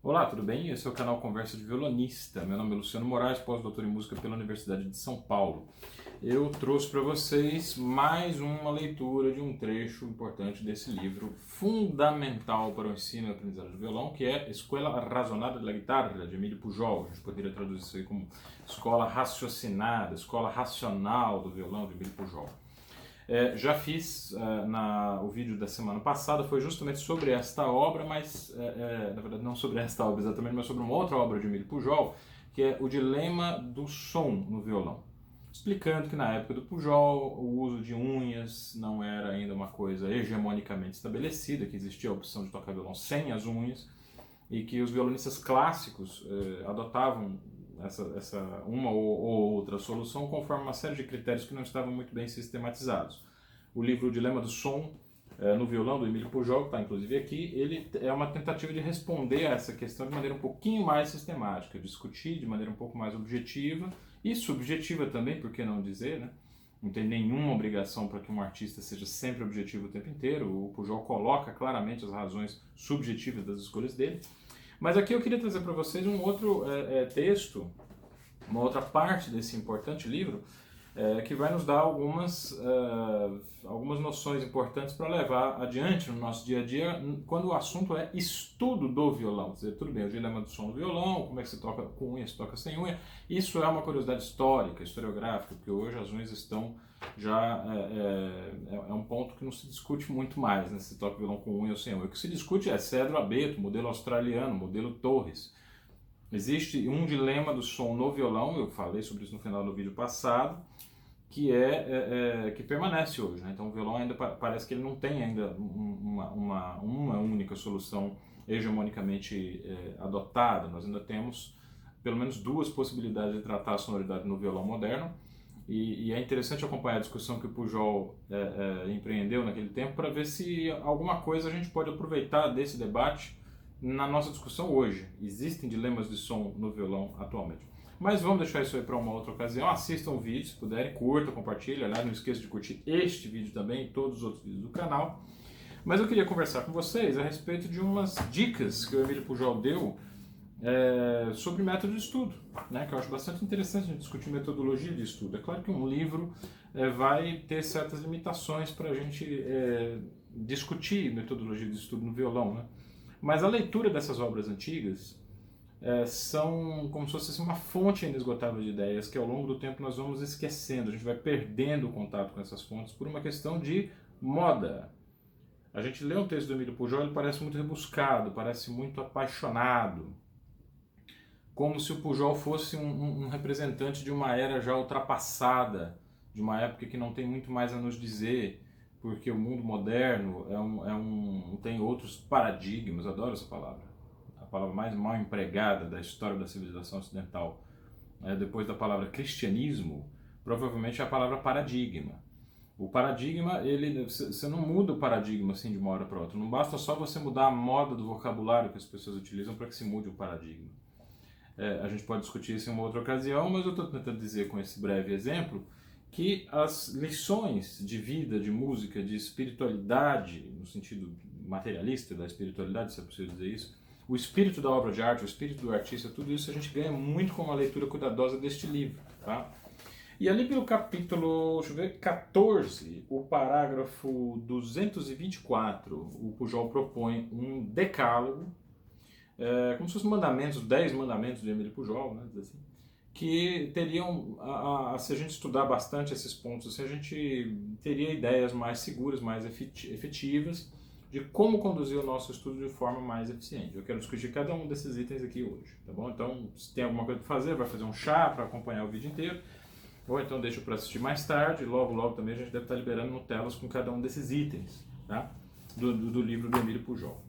Olá, tudo bem? Esse é o canal Conversa de Violonista. Meu nome é Luciano Moraes, pós-doutor em música pela Universidade de São Paulo. Eu trouxe para vocês mais uma leitura de um trecho importante desse livro, fundamental para o ensino e aprendizagem do violão, que é Escola Razonada da Guitarra, de Emílio Pujol. A gente poderia traduzir isso aí como Escola Raciocinada, Escola Racional do Violão, de Emílio Pujol. Já fiz o vídeo da semana passada, foi justamente sobre esta obra, mas na verdade não sobre esta obra exatamente, mas sobre uma outra obra de Emílio Pujol, que é O Dilema do Som no Violão. Explicando que na época do Pujol o uso de unhas não era ainda uma coisa hegemonicamente estabelecida, que existia a opção de tocar violão sem as unhas, e que os violonistas clássicos adotavam uma ou outra solução conforme uma série de critérios que não estavam muito bem sistematizados. O livro O Dilema do Som no Violão, do Emílio Pujol, que está inclusive aqui, ele é uma tentativa de responder a essa questão de maneira um pouquinho mais sistemática, discutir de maneira um pouco mais objetiva e subjetiva também, por que não dizer, né? Não tem nenhuma obrigação para que um artista seja sempre objetivo o tempo inteiro. O Pujol coloca claramente as razões subjetivas das escolhas dele. Mas aqui eu queria trazer para vocês um outro texto, uma outra parte desse importante livro, que vai nos dar algumas noções importantes para levar adiante no nosso dia a dia, quando o assunto é estudo do violão. Quer dizer, tudo bem, o dilema do som do violão, como é que se toca com unha, se toca sem unha, isso é uma curiosidade histórica, historiográfica, porque hoje as unhas estão já é um ponto que não se discute muito mais, né, se toca violão com unha ou sem unha. O que se discute é cedro abeto, modelo australiano, modelo Torres. Existe um dilema do som no violão, eu falei sobre isso no final do vídeo passado, que que permanece hoje, né? Então o violão ainda parece que ele não tem ainda uma única solução hegemonicamente adotada. Nós ainda temos pelo menos duas possibilidades de tratar a sonoridade no violão moderno, e é interessante acompanhar a discussão que o Pujol empreendeu naquele tempo para ver se alguma coisa a gente pode aproveitar desse debate na nossa discussão hoje. Existem dilemas de som no violão atualmente. Mas vamos deixar isso aí para uma outra ocasião. Assistam o vídeo, se puderem, curta, compartilha. Aliás, não esqueça de curtir este vídeo também e todos os outros vídeos do canal. Mas eu queria conversar com vocês a respeito de umas dicas que o Emílio Pujol deu sobre método de estudo, né, que eu acho bastante interessante a gente discutir metodologia de estudo. É claro que um livro vai ter certas limitações para a gente discutir metodologia de estudo no violão, né? Mas a leitura dessas obras antigas são como se fosse assim, uma fonte inesgotável de ideias que ao longo do tempo nós vamos esquecendo, a gente vai perdendo o contato com essas fontes por uma questão de moda. A gente lê um texto do Emílio Pujol, ele parece muito rebuscado, parece muito apaixonado, como se o Pujol fosse um representante de uma era já ultrapassada, de uma época que não tem muito mais a nos dizer, porque o mundo moderno tem outros paradigmas. Adoro essa palavra, a palavra mais mal empregada da história da civilização ocidental, depois da palavra cristianismo, provavelmente é a palavra paradigma. O paradigma, você não muda o paradigma assim de uma hora para outra, não basta só você mudar a moda do vocabulário que as pessoas utilizam para que se mude o paradigma. A gente pode discutir isso em uma outra ocasião, mas eu estou tentando dizer com esse breve exemplo que as lições de vida, de música, de espiritualidade, no sentido materialista da espiritualidade, se é possível dizer isso, o espírito da obra de arte, o espírito do artista, tudo isso a gente ganha muito com uma leitura cuidadosa deste livro, tá? E ali pelo capítulo, deixa eu ver, 14, o parágrafo 224, o Pujol propõe um decálogo, como se fossem mandamentos, 10 mandamentos de Emílio Pujol, né, assim, que teriam, se a gente estudar bastante esses pontos, assim, a gente teria ideias mais seguras, mais efetivas, de como conduzir o nosso estudo de forma mais eficiente. Eu quero discutir cada um desses itens aqui hoje, tá bom? Então, se tem alguma coisa para fazer, vai fazer um chá para acompanhar o vídeo inteiro, ou então deixa para assistir mais tarde, logo também a gente deve estar liberando Nutelas com cada um desses itens, tá? Do livro do Emílio Pujol.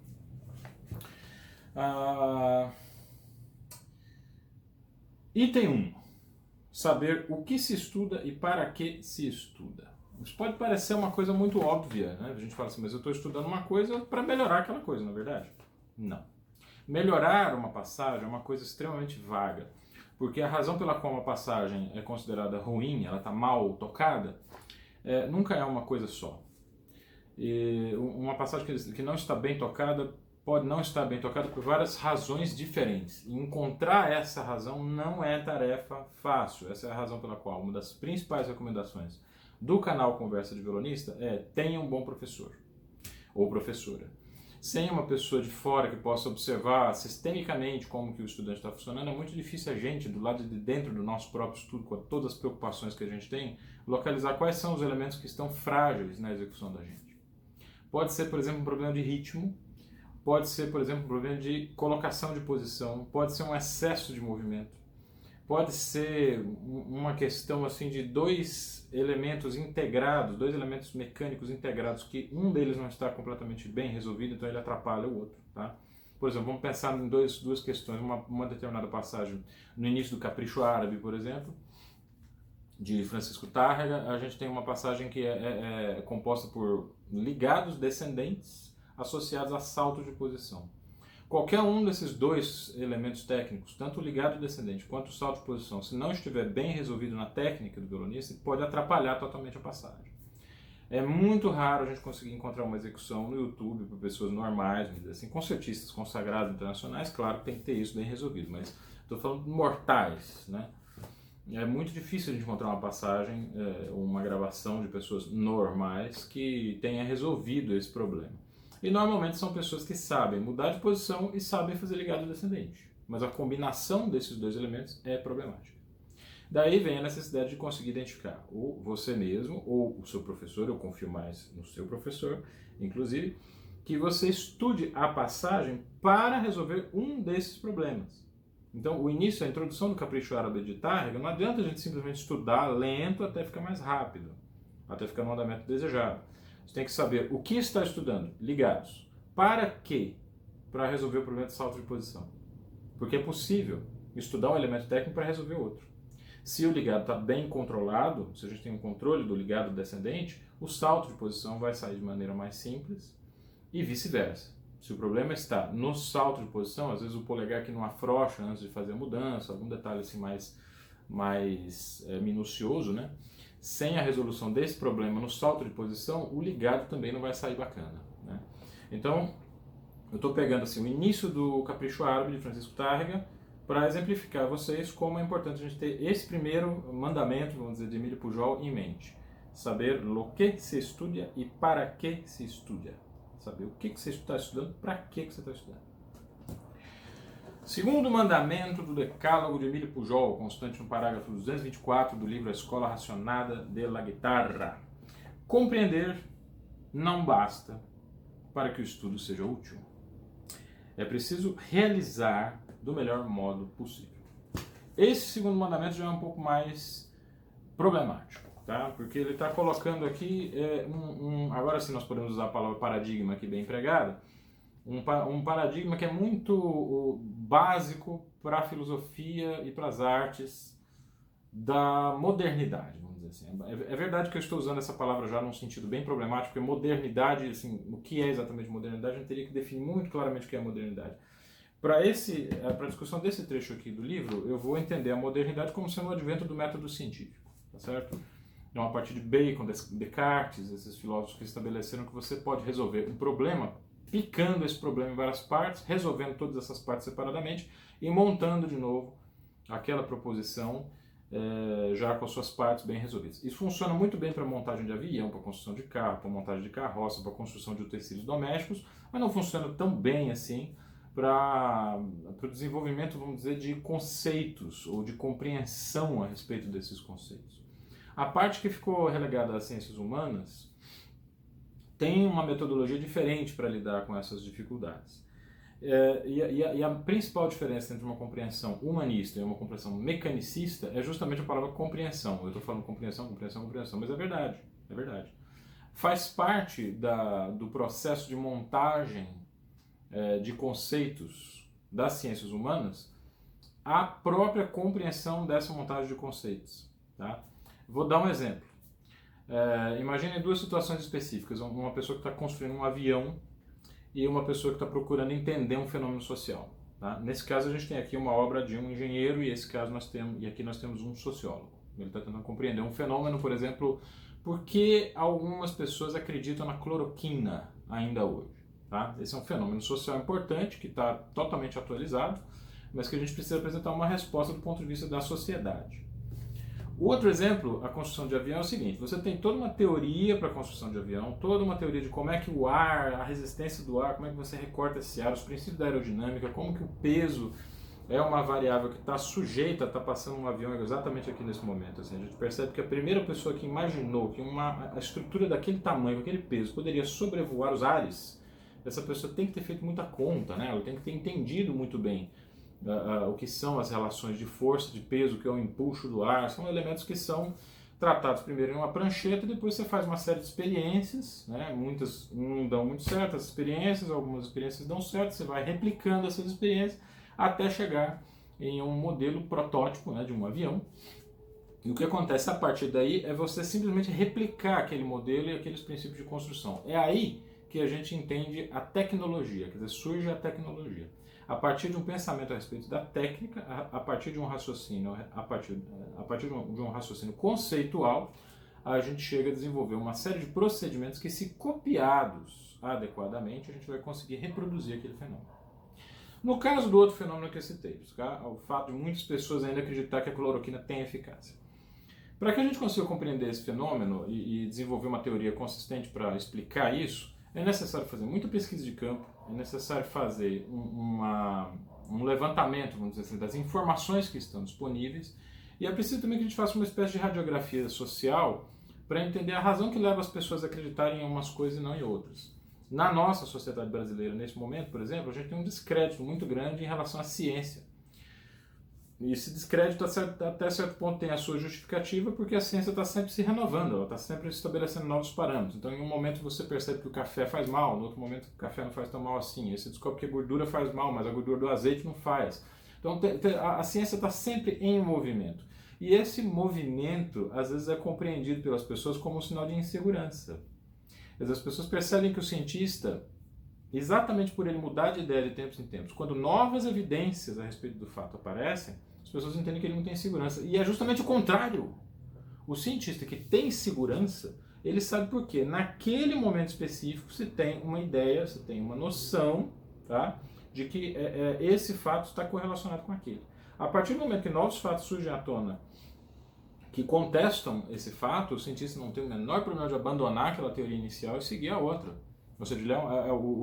Item 1. Saber o que se estuda e para que se estuda. Isso pode parecer uma coisa muito óbvia, né? A gente fala assim, mas eu estou estudando uma coisa para melhorar aquela coisa, na verdade? Não. Melhorar uma passagem é uma coisa extremamente vaga, porque a razão pela qual uma passagem é considerada ruim, ela está mal tocada, nunca é uma coisa só. E uma passagem que não está bem tocada pode não estar bem tocado por várias razões diferentes. E encontrar essa razão não é tarefa fácil. Essa é a razão pela qual uma das principais recomendações do canal Conversa de Violonista é: tenha um bom professor ou professora. Sem uma pessoa de fora que possa observar sistemicamente como que o estudante está funcionando, é muito difícil a gente, do lado de dentro do nosso próprio estudo, com todas as preocupações que a gente tem, localizar quais são os elementos que estão frágeis na execução da gente. Pode ser, por exemplo, um problema de ritmo, pode ser, por exemplo, um problema de colocação de posição, pode ser um excesso de movimento, pode ser uma questão assim de dois elementos integrados, dois elementos mecânicos integrados, que um deles não está completamente bem resolvido, então ele atrapalha o outro, tá? Por exemplo, vamos pensar em duas questões, uma determinada passagem no início do Capricho Árabe, por exemplo, de Francisco Tárrega. A gente tem uma passagem que é composta por ligados descendentes associados a saltos de posição. Qualquer um desses dois elementos técnicos, tanto o ligado descendente quanto o salto de posição, se não estiver bem resolvido na técnica do violonista, pode atrapalhar totalmente a passagem. É muito raro a gente conseguir encontrar uma execução no YouTube por pessoas normais, vamos dizer assim, concertistas consagrados internacionais. Claro que tem que ter isso bem resolvido, mas estou falando de mortais, né? É muito difícil a gente encontrar uma passagem, uma gravação de pessoas normais que tenha resolvido esse problema. E normalmente são pessoas que sabem mudar de posição e sabem fazer ligado descendente. Mas a combinação desses dois elementos é problemática. Daí vem a necessidade de conseguir identificar ou você mesmo, ou o seu professor, eu confio mais no seu professor, inclusive, que você estude a passagem para resolver um desses problemas. Então, o início, a introdução do Capricho Árabe de Tárrega, não adianta a gente simplesmente estudar lento até ficar mais rápido, até ficar no andamento desejado. Você tem que saber o que está estudando, ligados. Para quê? Para resolver o problema de salto de posição. Porque é possível estudar um elemento técnico para resolver outro. Se o ligado está bem controlado, se a gente tem um controle do ligado descendente, o salto de posição vai sair de maneira mais simples e vice-versa. Se o problema está no salto de posição, às vezes o polegar que não afrouxa antes de fazer a mudança, algum detalhe assim mais minucioso, né? Sem a resolução desse problema no salto de posição, o ligado também não vai sair bacana, né? Então, eu estou pegando assim, o início do Capricho Árabe de Francisco Tárrega para exemplificar a vocês como é importante a gente ter esse primeiro mandamento, vamos dizer, de Emílio Pujol em mente. Saber lo que se estudia e para que se estudia. Saber o que você está estudando, para que você está estudando. Segundo mandamento do Decálogo de Emílio Pujol, constante no parágrafo 224 do livro A Escola Racionada de la Guitarra. Compreender não basta para que o estudo seja útil. É preciso realizar do melhor modo possível. Esse segundo mandamento já é um pouco mais problemático, tá? Porque ele está colocando aqui, agora sim nós podemos usar a palavra paradigma aqui bem empregada, um paradigma que é muito básico para a filosofia e para as artes da modernidade, vamos dizer assim. É verdade que eu estou usando essa palavra já num sentido bem problemático, porque modernidade, assim, o que é exatamente modernidade, a gente teria que definir muito claramente o que é modernidade. Para a discussão desse trecho aqui do livro, eu vou entender a modernidade como sendo o advento do método científico, tá certo? Então, a partir de Bacon, Descartes, esses filósofos que estabeleceram que você pode resolver um problema picando esse problema em várias partes, resolvendo todas essas partes separadamente e montando de novo aquela proposição já com as suas partes bem resolvidas. Isso funciona muito bem para montagem de avião, para construção de carro, para montagem de carroça, para construção de utensílios domésticos, mas não funciona tão bem assim para o desenvolvimento, vamos dizer, de conceitos ou de compreensão a respeito desses conceitos. A parte que ficou relegada às ciências humanas tem uma metodologia diferente para lidar com essas dificuldades. E a principal diferença entre uma compreensão humanista e uma compreensão mecanicista é justamente a palavra compreensão. Eu estou falando compreensão, mas é verdade, é verdade. Faz parte do processo de montagem de conceitos das ciências humanas a própria compreensão dessa montagem de conceitos, tá? Vou dar um exemplo. Imagine duas situações específicas, uma pessoa que está construindo um avião e uma pessoa que está procurando entender um fenômeno social. Tá? Nesse caso a gente tem aqui uma obra de um engenheiro e aqui nós temos um sociólogo. Ele está tentando compreender um fenômeno, por exemplo, por que algumas pessoas acreditam na cloroquina ainda hoje. Tá? Esse é um fenômeno social importante que está totalmente atualizado, mas que a gente precisa apresentar uma resposta do ponto de vista da sociedade. O outro exemplo, a construção de avião, é o seguinte: você tem toda uma teoria para a construção de avião, toda uma teoria de como é que o ar, a resistência do ar, como é que você recorta esse ar, os princípios da aerodinâmica, como que o peso é uma variável que está sujeita a estar passando um avião exatamente aqui nesse momento. Assim, a gente percebe que a primeira pessoa que imaginou que a estrutura daquele tamanho, aquele peso, poderia sobrevoar os ares, essa pessoa tem que ter feito muita conta, né? Ela tem que ter entendido muito bem o que são as relações de força, de peso, o que é o empuxo do ar. São elementos que são tratados primeiro em uma prancheta, depois você faz uma série de experiências, né? Muitas não dão muito certo as experiências, algumas experiências dão certo, você vai replicando essas experiências até chegar em um modelo protótipo, né, de um avião. E o que acontece a partir daí é você simplesmente replicar aquele modelo e aqueles princípios de construção. É aí que a gente entende a tecnologia, quer dizer, surge a tecnologia. A partir de um pensamento a respeito da técnica, a partir de um raciocínio, a partir de um raciocínio conceitual, a gente chega a desenvolver uma série de procedimentos que, se copiados adequadamente, a gente vai conseguir reproduzir aquele fenômeno. No caso do outro fenômeno que eu citei, o fato de muitas pessoas ainda acreditar que a cloroquina tem eficácia. Para que a gente consiga compreender esse fenômeno e desenvolver uma teoria consistente para explicar isso, é necessário fazer muita pesquisa de campo, é necessário fazer um levantamento, vamos dizer assim, das informações que estão disponíveis, e é preciso também que a gente faça uma espécie de radiografia social para entender a razão que leva as pessoas a acreditarem em umas coisas e não em outras. Na nossa sociedade brasileira, nesse momento, por exemplo, a gente tem um descrédito muito grande em relação à ciência. E esse descrédito, até certo ponto, tem a sua justificativa, porque a ciência está sempre se renovando, ela está sempre estabelecendo novos parâmetros. Então, em um momento você percebe que o café faz mal, no outro momento o café não faz tão mal assim. Aí você descobre que a gordura faz mal, mas a gordura do azeite não faz. Então, a ciência está sempre em movimento. E esse movimento, às vezes, é compreendido pelas pessoas como um sinal de insegurança. As pessoas percebem que o cientista, exatamente por ele mudar de ideia de tempos em tempos, quando novas evidências a respeito do fato aparecem, as pessoas entendem que ele não tem segurança. E é justamente o contrário. O cientista que tem segurança, ele sabe por quê. Naquele momento específico, você tem uma ideia, você tem uma noção, tá, de que esse fato está correlacionado com aquele. A partir do momento que novos fatos surgem à tona, que contestam esse fato, o cientista não tem o menor problema de abandonar aquela teoria inicial e seguir a outra. Ou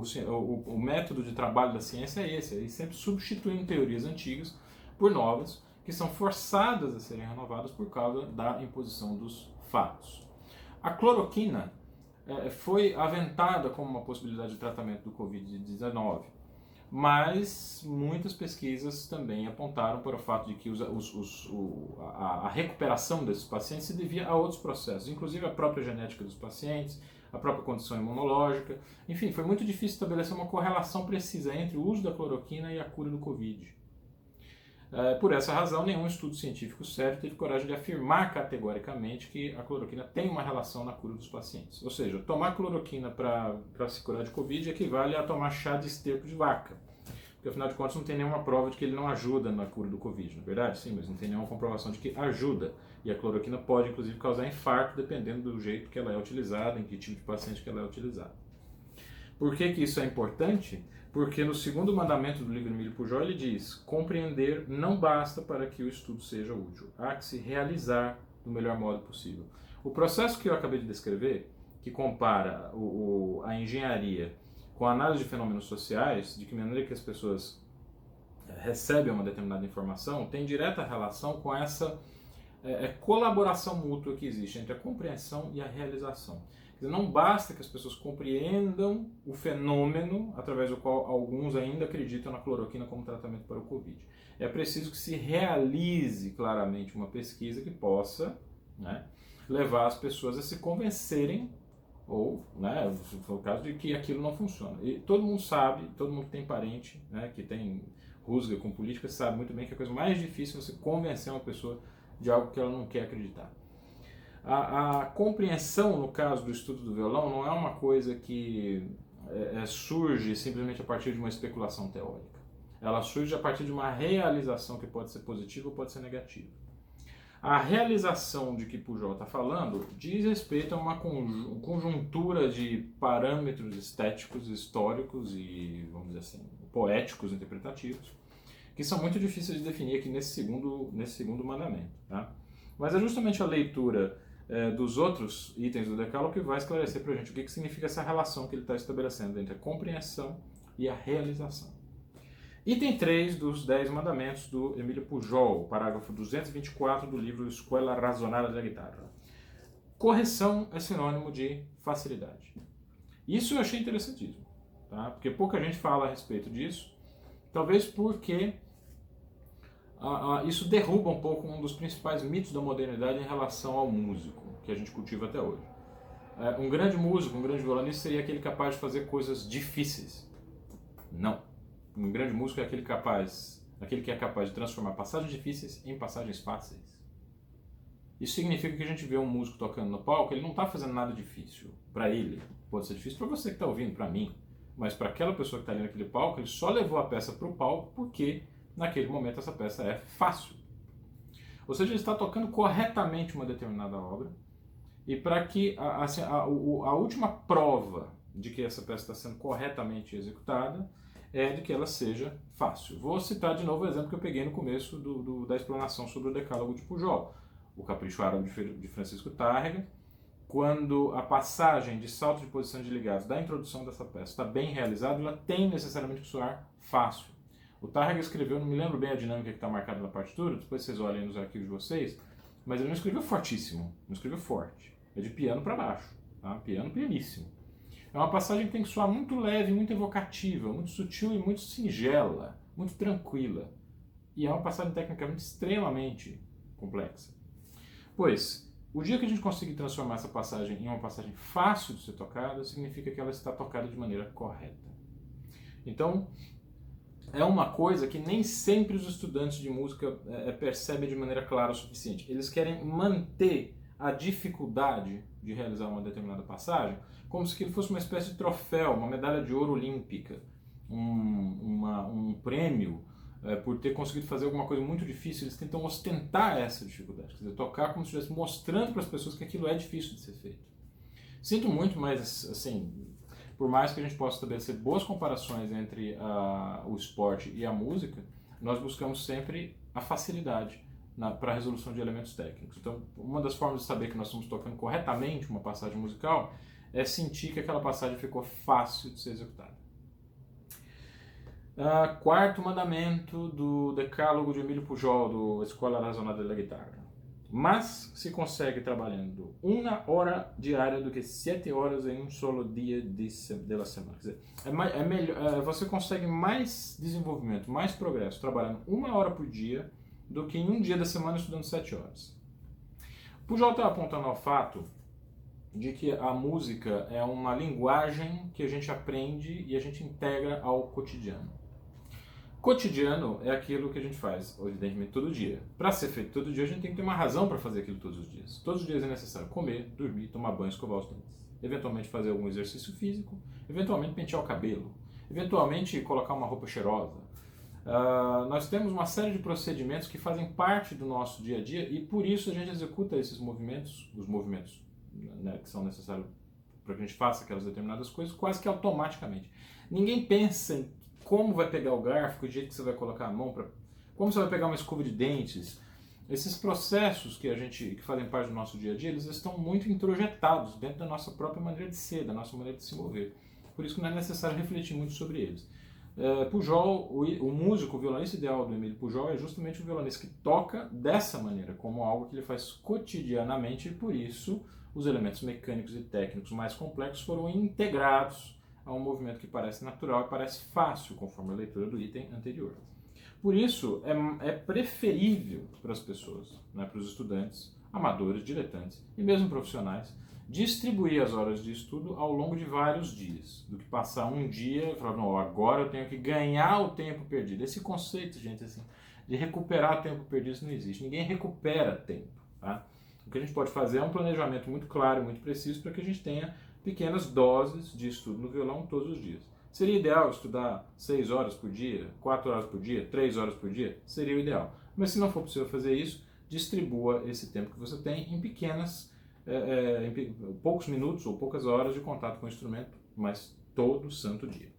seja, o método de trabalho da ciência é esse, ele sempre substituindo teorias antigas por novas, que são forçadas a serem renovadas por causa da imposição dos fatos. A cloroquina foi aventada como uma possibilidade de tratamento do Covid-19, mas muitas pesquisas também apontaram para o fato de que a recuperação desses pacientes se devia a outros processos, inclusive a própria genética dos pacientes, a própria condição imunológica. Enfim, foi muito difícil estabelecer uma correlação precisa entre o uso da cloroquina e a cura do Covid. Por essa razão, nenhum estudo científico sério teve coragem de afirmar categoricamente que a cloroquina tem uma relação na cura dos pacientes. Ou seja, tomar cloroquina para se curar de Covid equivale a tomar chá de esterco de vaca. Porque, afinal de contas, não tem nenhuma prova de que ele não ajuda na cura do Covid, não é verdade? Sim, mas não tem nenhuma comprovação de que ajuda. E a cloroquina pode, inclusive, causar infarto, dependendo do jeito que ela é utilizada, em que tipo de paciente que ela é utilizada. Por que isso é importante? Porque no segundo mandamento do livro Emílio Pujol ele diz: compreender não basta para que o estudo seja útil, há que se realizar do melhor modo possível. O processo que eu acabei de descrever, que compara a engenharia com a análise de fenômenos sociais, de que maneira que as pessoas recebem uma determinada informação, tem direta relação com essa colaboração mútua que existe entre a compreensão e a realização. Não basta que as pessoas compreendam o fenômeno através do qual alguns ainda acreditam na cloroquina como tratamento para o Covid. É preciso que se realize claramente uma pesquisa que possa, né, levar as pessoas a se convencerem, ou, né, se for o caso, de que aquilo não funciona. E todo mundo sabe, todo mundo que tem parente, né, que tem rusga com política, sabe muito bem que a coisa mais difícil é você convencer uma pessoa de algo que ela não quer acreditar. A compreensão, no caso do estudo do violão, não é uma coisa que surge simplesmente a partir de uma especulação teórica. Ela surge a partir de uma realização que pode ser positiva ou pode ser negativa. A realização de que Pujol está falando diz respeito a uma conjuntura de parâmetros estéticos, históricos e, vamos dizer assim, poéticos, interpretativos, que são muito difíceis de definir aqui nesse segundo mandamento. Tá? Mas é justamente a leitura dos outros itens do Decálogo que vai esclarecer para a gente o que significa essa relação que ele está estabelecendo entre a compreensão e a realização. Item 3 dos 10 mandamentos do Emílio Pujol, parágrafo 224 do livro Escuela Razonada da Guitarra. Correção é sinônimo de facilidade. Isso eu achei interessantíssimo, tá? Porque pouca gente fala a respeito disso, talvez porque isso derruba um pouco um dos principais mitos da modernidade em relação ao músico, que a gente cultiva até hoje. Um grande músico, um grande violonista seria aquele capaz de fazer coisas difíceis. Não. Um grande músico é aquele que é capaz de transformar passagens difíceis em passagens fáceis. Isso significa que a gente vê um músico tocando no palco, ele não está fazendo nada difícil. Para ele, pode ser difícil para você que está ouvindo, para mim. Mas para aquela pessoa que está ali naquele palco, ele só levou a peça para o palco porque naquele momento essa peça é fácil. Ou seja, ele está tocando corretamente uma determinada obra. E para que a última prova de que essa peça está sendo corretamente executada é de que ela seja fácil. Vou citar de novo o exemplo que eu peguei no começo da explanação sobre o Decálogo de Pujol. O Capricho Árabe de Francisco Tárrega, quando a passagem de salto de posição de ligados da introdução dessa peça está bem realizada, ela tem necessariamente que soar fácil. O Tárrega escreveu, não me lembro bem a dinâmica que está marcada na partitura, depois vocês olhem nos arquivos de vocês, mas ele não escreveu fortíssimo, não escreveu forte. É de piano para baixo, tá? Pianíssimo. É uma passagem que tem que soar muito leve, muito evocativa, muito sutil e muito singela, muito tranquila. E é uma passagem tecnicamente extremamente complexa. Pois, o dia que a gente conseguir transformar essa passagem em uma passagem fácil de ser tocada, significa que ela está tocada de maneira correta. Então, é uma coisa que nem sempre os estudantes de música percebem de maneira clara o suficiente. Eles querem manter a dificuldade de realizar uma determinada passagem como se aquilo fosse uma espécie de troféu, uma medalha de ouro olímpica, um prêmio por ter conseguido fazer alguma coisa muito difícil. Eles tentam ostentar essa dificuldade, quer dizer, tocar como se estivesse mostrando para as pessoas que aquilo é difícil de ser feito. Sinto muito, mas assim, por mais que a gente possa estabelecer boas comparações entre o esporte e a música, nós buscamos sempre a facilidade para a resolução de elementos técnicos. Então, uma das formas de saber que nós estamos tocando corretamente uma passagem musical é sentir que aquela passagem ficou fácil de ser executada. Quarto mandamento do Decálogo de Emílio Pujol, do Escola Razonada da Guitarra. Mas se consegue trabalhando 1 hora diária do que 7 horas em um solo dia da semana. Quer dizer, você consegue mais desenvolvimento, mais progresso trabalhando 1 hora por dia do que em um dia da semana estudando 7 horas. Pujol está apontando ao fato de que a música é uma linguagem que a gente aprende e a gente integra ao cotidiano. Cotidiano é aquilo que a gente faz, evidentemente, todo dia. Para ser feito todo dia, a gente tem que ter uma razão para fazer aquilo todos os dias. Todos os dias é necessário comer, dormir, tomar banho, escovar os dentes. Eventualmente fazer algum exercício físico, eventualmente pentear o cabelo, eventualmente colocar uma roupa cheirosa. Nós temos uma série de procedimentos que fazem parte do nosso dia a dia e por isso a gente executa esses movimentos, os movimentos, né, que são necessários para que a gente faça aquelas determinadas coisas, quase que automaticamente. Ninguém pensa em como vai pegar o garfo, o jeito que você vai colocar a mão, como você vai pegar uma escova de dentes. Esses processos que fazem parte do nosso dia a dia, eles estão muito introjetados dentro da nossa própria maneira de ser, da nossa maneira de se mover. Por isso que não é necessário refletir muito sobre eles. Pujol, o músico, o violonista ideal do Emílio Pujol é justamente o violonista que toca dessa maneira, como algo que ele faz cotidianamente, e por isso os elementos mecânicos e técnicos mais complexos foram integrados a um movimento que parece natural e parece fácil, conforme a leitura do item anterior. Por isso, é preferível para as pessoas, né, para os estudantes, amadores, diletantes e mesmo profissionais, distribuir as horas de estudo ao longo de vários dias, do que passar um dia e falar, não, agora eu tenho que ganhar o tempo perdido. Esse conceito, gente, assim, de recuperar tempo perdido, isso não existe. Ninguém recupera tempo, tá? O que a gente pode fazer é um planejamento muito claro e muito preciso para que a gente tenha pequenas doses de estudo no violão todos os dias. Seria ideal estudar 6 horas por dia, 4 horas por dia, 3 horas por dia? Seria o ideal. Mas se não for possível fazer isso, distribua esse tempo que você tem em poucos minutos ou poucas horas de contato com o instrumento, mas todo santo dia.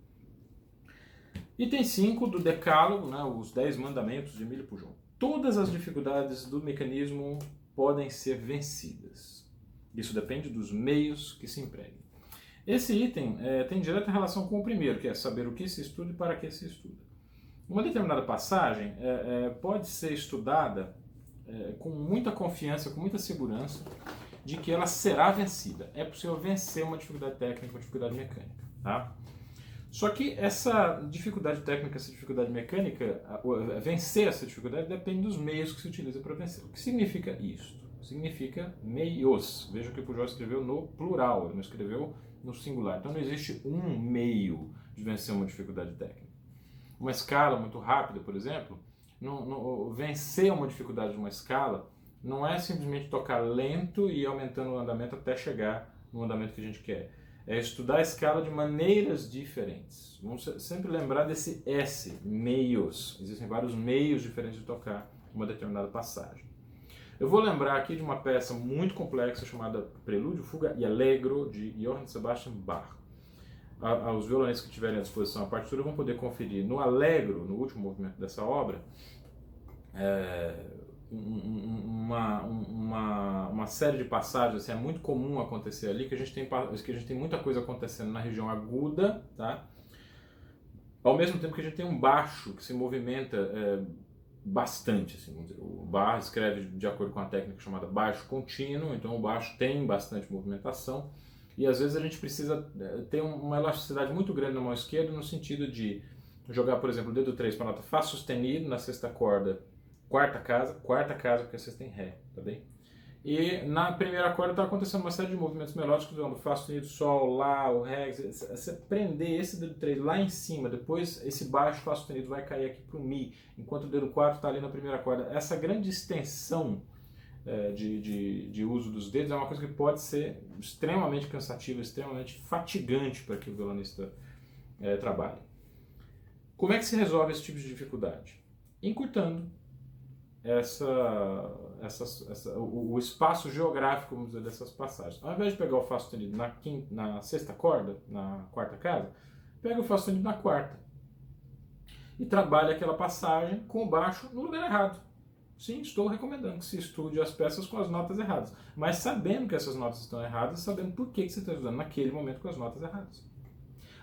Item 5 do Decálogo, né, os 10 mandamentos de Emílio Pujol. Todas as dificuldades do mecanismo podem ser vencidas. Isso depende dos meios que se empreguem. Esse item tem direta relação com o primeiro, que é saber o que se estuda e para que se estuda. Uma determinada passagem pode ser estudada com muita confiança, com muita segurança, de que ela será vencida. É possível vencer uma dificuldade técnica, uma dificuldade mecânica. Tá? Só que essa dificuldade técnica, essa dificuldade mecânica, vencer essa dificuldade depende dos meios que se utiliza para vencer. O que significa isso? Significa meios. Veja que o Pujol escreveu no plural, ele não escreveu no singular. Então não existe um meio de vencer uma dificuldade técnica. Uma escala muito rápida, por exemplo, vencer uma dificuldade de uma escala não é simplesmente tocar lento e ir aumentando o andamento até chegar no andamento que a gente quer. É estudar a escala de maneiras diferentes. Vamos sempre lembrar desse S, meios. Existem vários meios diferentes de tocar uma determinada passagem. Eu vou lembrar aqui de uma peça muito complexa chamada Prelúdio, Fuga e Allegro, de Johann Sebastian Bach. Os violonistas que tiverem à disposição a partitura vão poder conferir no Allegro, no último movimento dessa obra, uma série de passagens. Assim, é muito comum acontecer ali que a gente tem muita coisa acontecendo na região aguda, tá? Ao mesmo tempo que a gente tem um baixo que se movimenta bastante. Assim, vamos dizer. O Bach escreve de acordo com a técnica chamada baixo contínuo, então o baixo tem bastante movimentação e às vezes a gente precisa ter uma elasticidade muito grande na mão esquerda, no sentido de jogar, por exemplo, o dedo 3 para a nota Fá sustenido na sexta corda, quarta casa porque a sexta em Ré, tá bem? E na primeira corda está acontecendo uma série de movimentos melódicos, do Fá sustenido, Sol, Lá, o Ré. Você prender esse dedo 3 lá em cima, depois esse baixo Fá sustenido vai cair aqui para o Mi, enquanto o dedo 4 está ali na primeira corda. Essa grande extensão de uso dos dedos é uma coisa que pode ser extremamente cansativa, extremamente fatigante para que o violonista trabalhe. Como é que se resolve esse tipo de dificuldade? Encurtando o espaço geográfico, vamos dizer, dessas passagens. Ao invés de pegar o Fá sustenido na sexta corda, na quarta casa, pega o Fá sustenido na quarta e trabalha aquela passagem com o baixo no lugar errado. Sim, estou recomendando que se estude as peças com as notas erradas, mas sabendo que essas notas estão erradas, sabendo por que você está estudando naquele momento com as notas erradas.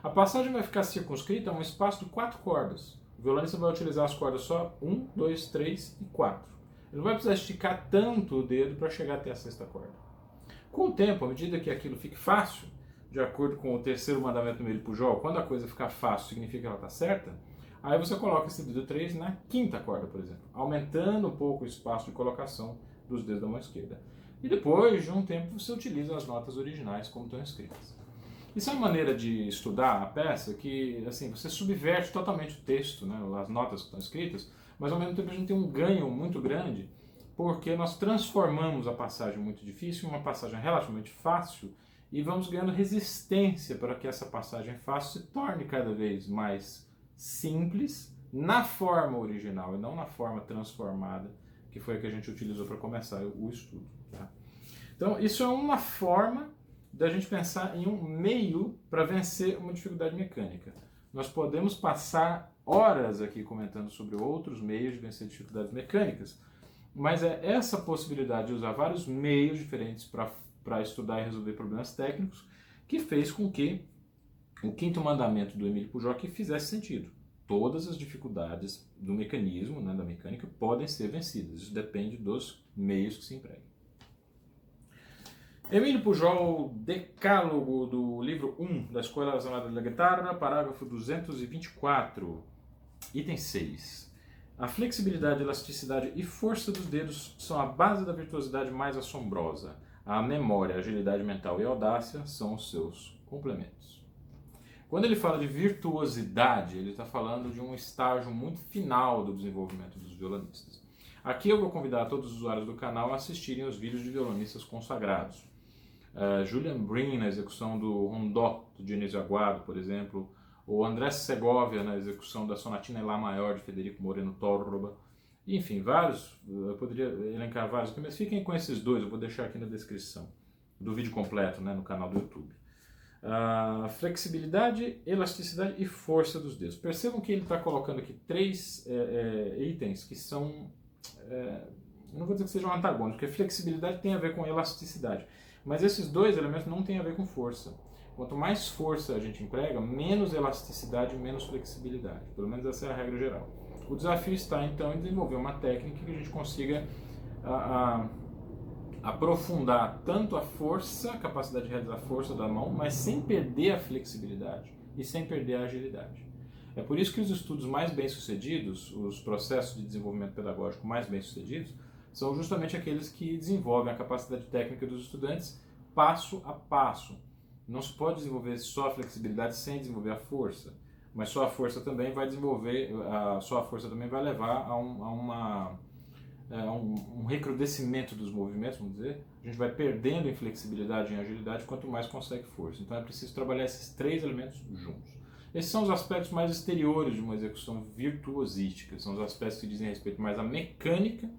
A passagem vai ficar circunscrita a um espaço de 4 cordas. O violonista vai utilizar as cordas só 1, 2, 3 e 4. Ele não vai precisar esticar tanto o dedo para chegar até a sexta corda. Com o tempo, à medida que aquilo fique fácil, de acordo com o terceiro mandamento do Emílio Pujol, quando a coisa ficar fácil, significa que ela está certa, aí você coloca esse dedo 3 na quinta corda, por exemplo, aumentando um pouco o espaço de colocação dos dedos da mão esquerda. E depois de um tempo você utiliza as notas originais como estão escritas. Isso é uma maneira de estudar a peça que, assim, você subverte totalmente o texto, né, as notas que estão escritas, mas ao mesmo tempo a gente tem um ganho muito grande, porque nós transformamos a passagem muito difícil em uma passagem relativamente fácil e vamos ganhando resistência para que essa passagem fácil se torne cada vez mais simples na forma original e não na forma transformada, que foi a que a gente utilizou para começar o estudo. Tá? Então, isso é uma forma da gente pensar em um meio para vencer uma dificuldade mecânica. Nós podemos passar horas aqui comentando sobre outros meios de vencer dificuldades mecânicas, mas é essa possibilidade de usar vários meios diferentes para estudar e resolver problemas técnicos que fez com que o quinto mandamento do Emílio Pujol aqui fizesse sentido. Todas as dificuldades do mecanismo, né, da mecânica, podem ser vencidas. Isso depende dos meios que se empregam. Emílio Pujol, Decálogo, do livro 1 da Escola Nacional da Guitarra, parágrafo 224, item 6. A flexibilidade, elasticidade e força dos dedos são a base da virtuosidade mais assombrosa. A memória, a agilidade mental e a audácia são os seus complementos. Quando ele fala de virtuosidade, ele está falando de um estágio muito final do desenvolvimento dos violonistas. Aqui eu vou convidar todos os usuários do canal a assistirem os vídeos de violonistas consagrados. Julian Brin na execução do Rondó, do Dionísio Aguado, por exemplo, ou Andrés Segovia na execução da Sonatina em Lá maior de Federico Moreno Torroba, Enfim, vários, eu poderia elencar vários aqui, mas fiquem com esses dois, eu vou deixar aqui na descrição do vídeo completo, né, no canal do YouTube. Flexibilidade, elasticidade e força dos dedos. Percebam que ele está colocando aqui três itens que são, não vou dizer que sejam antagônicos, porque flexibilidade tem a ver com elasticidade, mas esses dois elementos não têm a ver com força. Quanto mais força a gente emprega, menos elasticidade e menos flexibilidade. Pelo menos essa é a regra geral. O desafio está, então, em desenvolver uma técnica que a gente consiga aprofundar tanto a força, a capacidade de realizar a força da mão, mas sem perder a flexibilidade e sem perder a agilidade. É por isso que os estudos mais bem-sucedidos, os processos de desenvolvimento pedagógico mais bem-sucedidos, são justamente aqueles que desenvolvem a capacidade técnica dos estudantes passo a passo. Não se pode desenvolver só a flexibilidade sem desenvolver a força, mas só a força também vai levar a um recrudescimento dos movimentos, vamos dizer. A gente vai perdendo em flexibilidade e em agilidade quanto mais consegue força. Então é preciso trabalhar esses três elementos juntos. Esses são os aspectos mais exteriores de uma execução virtuosística, são os aspectos que dizem respeito mais à mecânica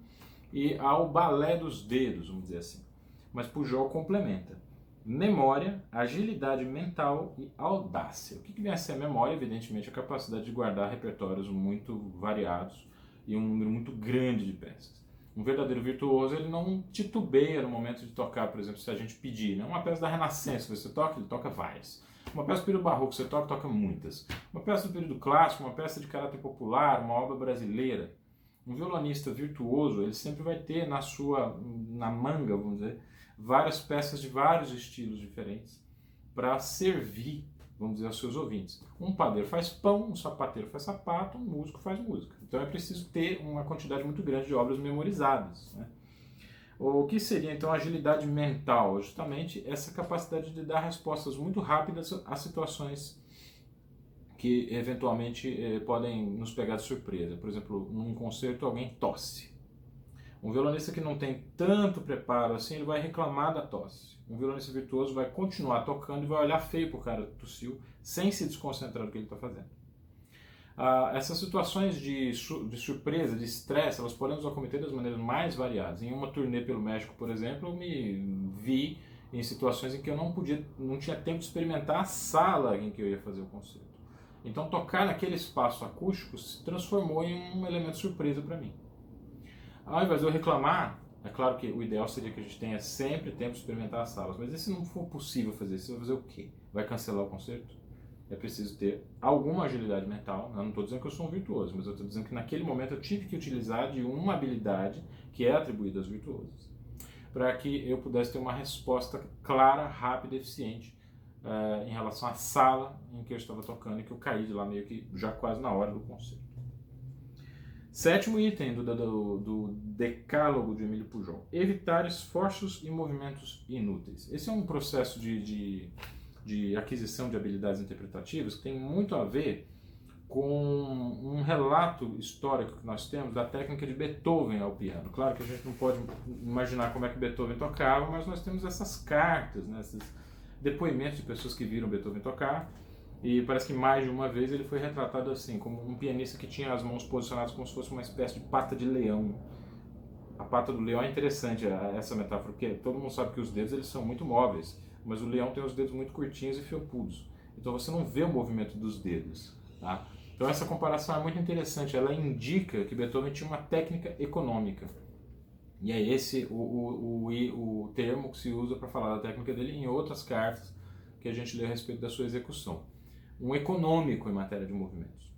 e ao balé dos dedos, vamos dizer assim. Mas Pujol complementa memória, agilidade mental e audácia. O que vem a ser a memória? Evidentemente, a capacidade de guardar repertórios muito variados e um número muito grande de peças. Um verdadeiro virtuoso, ele não titubeia no momento de tocar, por exemplo, se a gente pedir, né? Uma peça da Renascença, você toca, ele toca várias. Uma peça do período barroco, você toca muitas. Uma peça do período clássico, uma peça de caráter popular, uma obra brasileira. Um violonista virtuoso, ele sempre vai ter na manga, vamos dizer, várias peças de vários estilos diferentes para servir, vamos dizer, aos seus ouvintes. Um padeiro faz pão, um sapateiro faz sapato, um músico faz música. Então é preciso ter uma quantidade muito grande de obras memorizadas, né? O que seria então a agilidade mental? Justamente essa capacidade de dar respostas muito rápidas a situações que eventualmente podem nos pegar de surpresa. Por exemplo, num concerto alguém tosse. Um violonista que não tem tanto preparo assim, ele vai reclamar da tosse. Um violonista virtuoso vai continuar tocando e vai olhar feio pro cara que tossiu, sem se desconcentrar no que ele está fazendo. Essas situações de surpresa, de estresse, elas podem nos acometer das maneiras mais variadas. Em uma turnê pelo México, por exemplo, eu me vi em situações em que eu não tinha tempo de experimentar a sala em que eu ia fazer o concerto. Então tocar naquele espaço acústico se transformou em um elemento surpresa para mim. Ao invés de eu reclamar, é claro que o ideal seria que a gente tenha sempre tempo de experimentar as salas, mas e se não for possível fazer isso, você vai fazer o quê? Vai cancelar o concerto? É preciso ter alguma agilidade mental. Eu não estou dizendo que eu sou um virtuoso, mas eu estou dizendo que naquele momento eu tive que utilizar de uma habilidade que é atribuída aos virtuosos, para que eu pudesse ter uma resposta clara, rápida e eficiente em relação à sala em que eu estava tocando e que eu caí de lá meio que já quase na hora do concerto. Sétimo item do decálogo de Emílio Pujol: evitar esforços e movimentos inúteis. Esse é um processo de aquisição de habilidades interpretativas que tem muito a ver com um relato histórico que nós temos da técnica de Beethoven ao piano. Claro que a gente não pode imaginar como é que Beethoven tocava, mas nós temos essas cartas, né, esses depoimentos de pessoas que viram Beethoven tocar, e parece que mais de uma vez ele foi retratado assim, como um pianista que tinha as mãos posicionadas como se fosse uma espécie de pata de leão. A pata do leão é interessante, essa metáfora, porque todo mundo sabe que os dedos eles são muito móveis, mas o leão tem os dedos muito curtinhos e felpudos. Então você não vê o movimento dos dedos, tá? Então essa comparação é muito interessante, ela indica que Beethoven tinha uma técnica econômica. E é esse o termo que se usa para falar da técnica dele em outras cartas que a gente lê a respeito da sua execução. Um econômico em matéria de movimentos.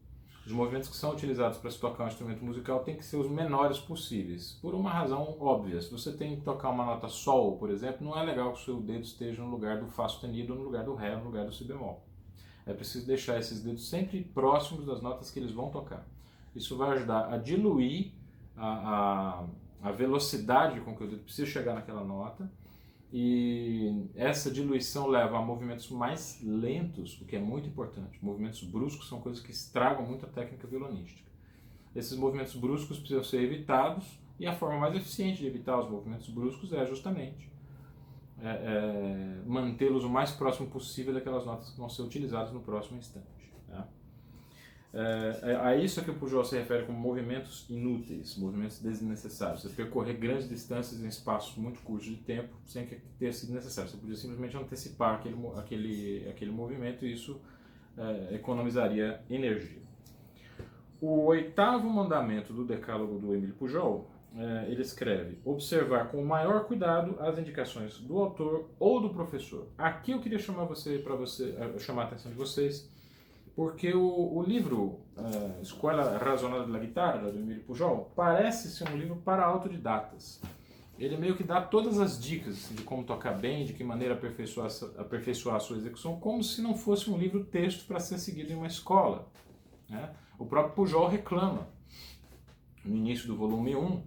Os movimentos que são utilizados para se tocar um instrumento musical têm que ser os menores possíveis, por uma razão óbvia. Se você tem que tocar uma nota Sol, por exemplo, não é legal que o seu dedo esteja no lugar do Fá sustenido, no lugar do Ré, no lugar do Si bemol. É preciso deixar esses dedos sempre próximos das notas que eles vão tocar. Isso vai ajudar a diluir a velocidade com que o dedo precisa chegar naquela nota, e essa diluição leva a movimentos mais lentos, o que é muito importante. Movimentos bruscos são coisas que estragam muito a técnica violonística. Esses movimentos bruscos precisam ser evitados, e a forma mais eficiente de evitar os movimentos bruscos é justamente mantê-los o mais próximo possível daquelas notas que vão ser utilizadas no próximo instante. Tá? A isso que o Pujol se refere como movimentos inúteis, movimentos desnecessários. Você percorrer grandes distâncias em espaços muito curtos de tempo sem que tenha sido necessário. Você podia simplesmente antecipar aquele movimento e isso economizaria energia. O 8º mandamento do Decálogo do Émile Pujol, ele escreve: observar com o maior cuidado as indicações do autor ou do professor. Aqui eu queria chamar a atenção de vocês, porque o livro Escola Razonada da Guitarra, do Émile Pujol, parece ser um livro para autodidatas. Ele meio que dá todas as dicas de como tocar bem, de que maneira aperfeiçoar a sua execução, como se não fosse um livro-texto para ser seguido em uma escola, né? O próprio Pujol reclama, no início do volume 1,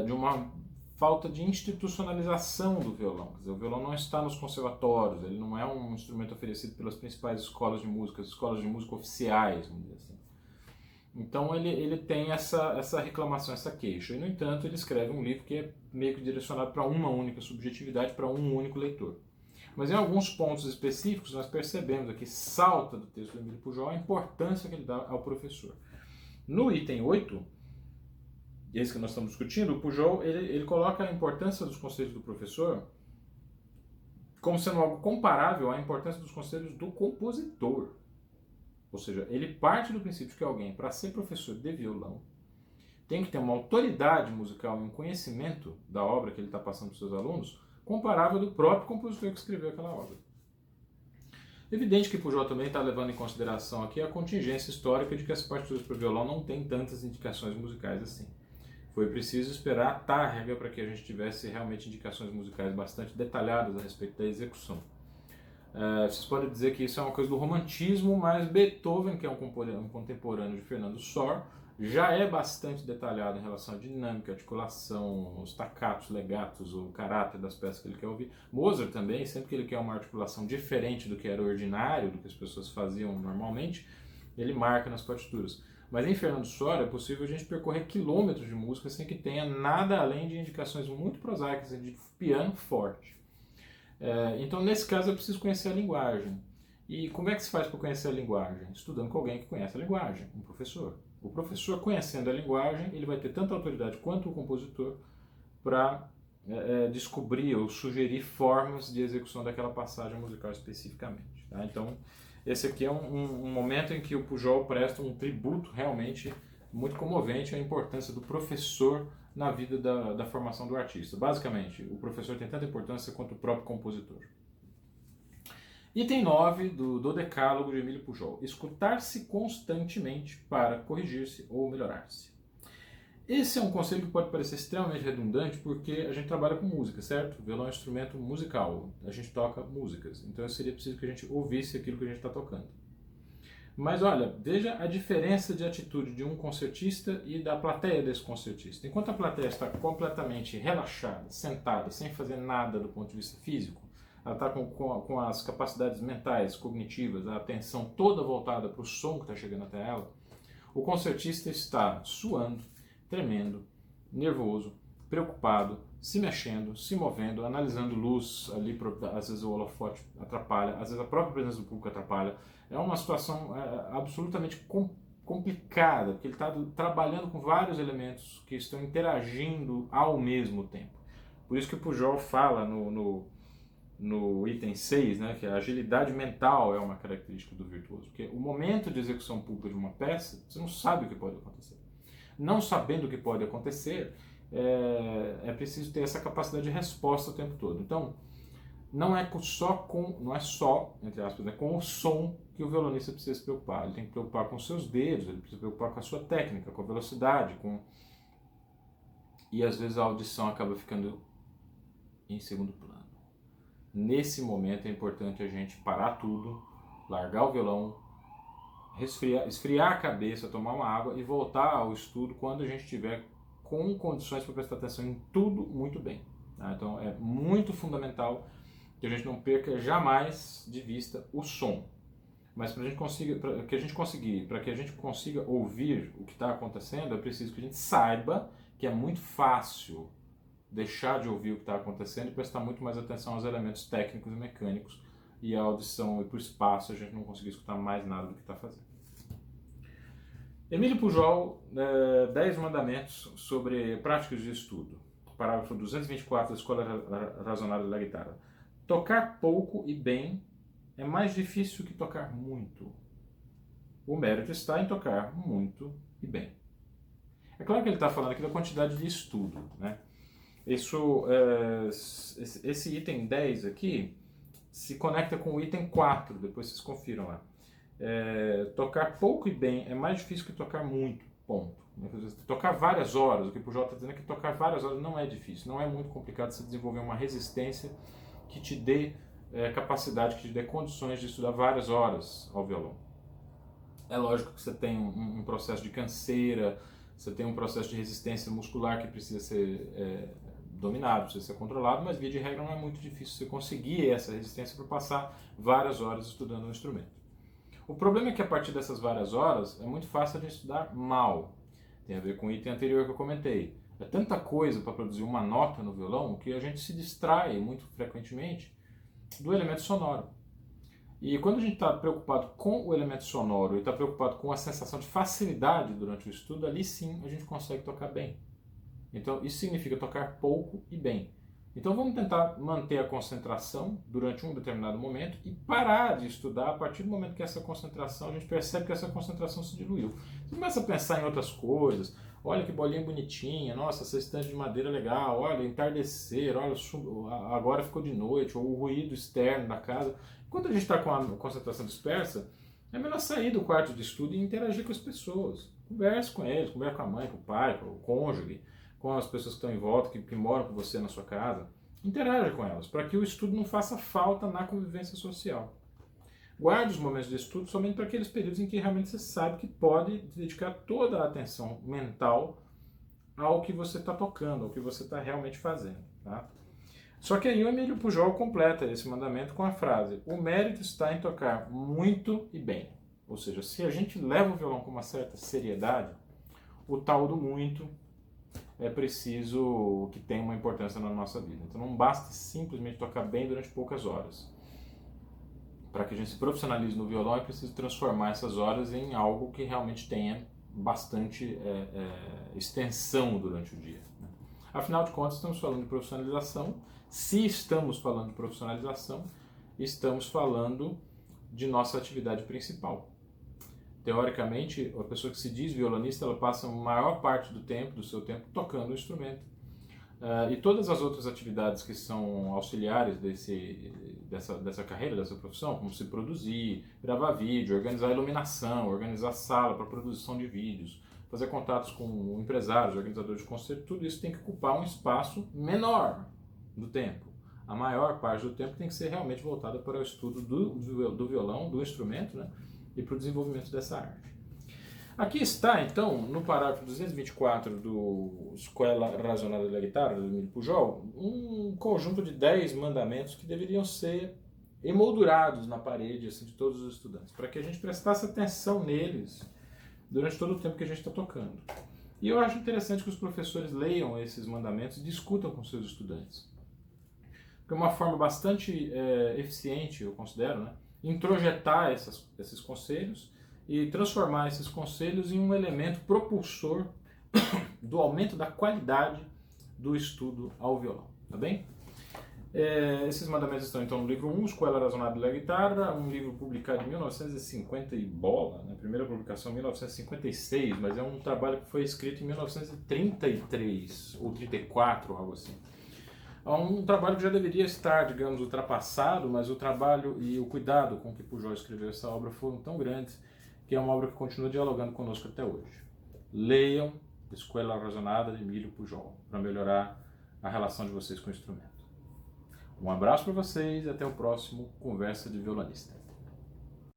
de uma falta de institucionalização do violão. Quer dizer, o violão não está nos conservatórios, ele não é um instrumento oferecido pelas principais escolas de música, as escolas de música oficiais, vamos dizer assim. Então ele tem essa reclamação, essa queixa. E, no entanto, ele escreve um livro que é meio que direcionado para uma única subjetividade, para um único leitor. Mas em alguns pontos específicos nós percebemos aqui, salta do texto do Émile Pujol, a importância que ele dá ao professor. No item 8, esse que nós estamos discutindo, o Pujol ele coloca a importância dos conselhos do professor como sendo algo comparável à importância dos conselhos do compositor. Ou seja, ele parte do princípio que alguém, para ser professor de violão, tem que ter uma autoridade musical e um conhecimento da obra que ele está passando para os seus alunos comparável do próprio compositor que escreveu aquela obra. Evidente que Pujol também está levando em consideração aqui a contingência histórica de que as partituras para violão não têm tantas indicações musicais assim. Foi preciso esperar a Tárrega para que a gente tivesse realmente indicações musicais bastante detalhadas a respeito da execução. Vocês podem dizer que isso é uma coisa do romantismo, mas Beethoven, que é um contemporâneo de Fernando Sor, já é bastante detalhado em relação à dinâmica, articulação, os staccatos, legatos, o caráter das peças que ele quer ouvir. Mozart também, sempre que ele quer uma articulação diferente do que era ordinário, do que as pessoas faziam normalmente, ele marca nas partituras. Mas em Fernando Sor é possível a gente percorrer quilômetros de música sem que tenha nada além de indicações muito prosaicas de piano forte. Então, nesse caso, eu preciso conhecer a linguagem. E como é que se faz para conhecer a linguagem? Estudando com alguém que conhece a linguagem, um professor. O professor, conhecendo a linguagem, ele vai ter tanta autoridade quanto o compositor para descobrir ou sugerir formas de execução daquela passagem musical especificamente. Tá? Então, esse aqui é um momento em que o Pujol presta um tributo realmente muito comovente à importância do professor na vida da formação do artista. Basicamente, o professor tem tanta importância quanto o próprio compositor. Item 9 do Decálogo de Émile Pujol: escutar-se constantemente para corrigir-se ou melhorar-se. Esse é um conselho que pode parecer extremamente redundante porque a gente trabalha com música, certo? O violão é um instrumento musical, a gente toca músicas, então seria preciso que a gente ouvisse aquilo que a gente está tocando. Mas olha, veja a diferença de atitude de um concertista e da plateia desse concertista. Enquanto a plateia está completamente relaxada, sentada, sem fazer nada do ponto de vista físico, ela está com as capacidades mentais, cognitivas, a atenção toda voltada para o som que está chegando até ela, o concertista está suando, tremendo, nervoso, preocupado, se mexendo, se movendo, analisando luz ali, às vezes o holofote atrapalha, às vezes a própria presença do público atrapalha. É uma situação absolutamente complicada, porque ele está trabalhando com vários elementos que estão interagindo ao mesmo tempo. Por isso que o Pujol fala no item 6, né, que a agilidade mental é uma característica do virtuoso, porque o momento de execução pública de uma peça, você não sabe o que pode acontecer. Não sabendo o que pode acontecer, é preciso ter essa capacidade de resposta o tempo todo. Então, não é só, entre aspas, né, com o som que o violonista precisa se preocupar. Ele tem que preocupar com os seus dedos, ele precisa se preocupar com a sua técnica, com a velocidade, e às vezes a audição acaba ficando em segundo plano. Nesse momento é importante a gente parar tudo, largar o violão, esfriar a cabeça, tomar uma água e voltar ao estudo quando a gente estiver com condições para prestar atenção em tudo muito bem. Tá? Então é muito fundamental que a gente não perca jamais de vista o som. Mas para que a gente consiga ouvir o que está acontecendo, é preciso que a gente saiba que é muito fácil deixar de ouvir o que está acontecendo e prestar muito mais atenção aos elementos técnicos e mecânicos, e a audição e por espaço a gente não conseguir escutar mais nada do que está fazendo. Emílio Pujol, 10 mandamentos sobre práticas de estudo. Parágrafo 224 da Escola Razonada da Guitarra. Tocar pouco e bem é mais difícil que tocar muito. O mérito está em tocar muito e bem. É claro que ele está falando aqui da quantidade de estudo, né? Esse item 10 aqui se conecta com o item 4, depois vocês confiram lá. Tocar pouco e bem é mais difícil que tocar muito, ponto. Tocar várias horas, o que o Pujol está dizendo é que tocar várias horas não é difícil, não é muito complicado você desenvolver uma resistência que te dê capacidade, que te dê condições de estudar várias horas ao violão. É lógico que você tem um processo de canseira, você tem um processo de resistência muscular que precisa ser dominado, precisa ser controlado, mas via de regra não é muito difícil você conseguir essa resistência para passar várias horas estudando um instrumento. O problema é que a partir dessas várias horas é muito fácil de estudar mal. Tem a ver com o item anterior que eu comentei. É tanta coisa para produzir uma nota no violão que a gente se distrai muito frequentemente do elemento sonoro. E quando a gente está preocupado com o elemento sonoro e está preocupado com a sensação de facilidade durante o estudo, ali sim a gente consegue tocar bem. Então isso significa tocar pouco e bem. Então vamos tentar manter a concentração durante um determinado momento e parar de estudar a partir do momento que essa concentração, a gente percebe que essa concentração se diluiu. Você começa a pensar em outras coisas, olha que bolinha bonitinha, nossa, essa estante de madeira legal, olha, entardecer, olha, agora ficou de noite, ou o ruído externo da casa. Quando a gente está com a concentração dispersa, é melhor sair do quarto de estudo e interagir com as pessoas. Converse com eles, converse com a mãe, com o pai, com o cônjuge, com as pessoas que estão em volta, que moram com você na sua casa. Interaja com elas, para que o estudo não faça falta na convivência social. Guarde os momentos de estudo somente para aqueles períodos em que realmente você sabe que pode dedicar toda a atenção mental ao que você está tocando, ao que você está realmente fazendo. Tá? Só que aí o Emílio Pujol completa esse mandamento com a frase: o mérito está em tocar muito e bem. Ou seja, se a gente leva o violão com uma certa seriedade, o tal do muito é preciso que tenha uma importância na nossa vida. Então não basta simplesmente tocar bem durante poucas horas. Para que a gente se profissionalize no violão, é preciso transformar essas horas em algo que realmente tenha bastante extensão durante o dia. Né? Afinal de contas, estamos falando de profissionalização. Se estamos falando de profissionalização, estamos falando de nossa atividade principal. Teoricamente, a pessoa que se diz violonista, ela passa a maior parte do seu tempo tocando o instrumento. E todas as outras atividades que são auxiliares dessa carreira, dessa profissão, como se produzir, gravar vídeo, organizar iluminação, organizar sala para produção de vídeos, fazer contatos com empresários, organizadores de concerto, tudo isso tem que ocupar um espaço menor do tempo. A maior parte do tempo tem que ser realmente voltada para o estudo do violão, do instrumento, né? E para o desenvolvimento dessa arte. Aqui está, então, no parágrafo 224 do Escola Razonada da Guitarra, do Emílio Pujol, um conjunto de 10 mandamentos que deveriam ser emoldurados na parede assim, de todos os estudantes, para que a gente prestasse atenção neles durante todo o tempo que a gente está tocando. E eu acho interessante que os professores leiam esses mandamentos e discutam com seus estudantes. Porque é uma forma bastante eficiente, eu considero, né? Introjetar esses conselhos e transformar esses conselhos em um elemento propulsor do aumento da qualidade do estudo ao violão, tá bem? Esses mandamentos estão então no livro 1, Escola Razonada da Guitarra, um livro publicado em 1950 e bola, né? Primeira publicação em 1956, mas é um trabalho que foi escrito em 1933 ou 34, algo assim. É um trabalho que já deveria estar, digamos, ultrapassado, mas o trabalho e o cuidado com que Pujol escreveu essa obra foram tão grandes que é uma obra que continua dialogando conosco até hoje. Leiam Escola Razonada de Emílio Pujol para melhorar a relação de vocês com o instrumento. Um abraço para vocês e até o próximo Conversa de Violonista.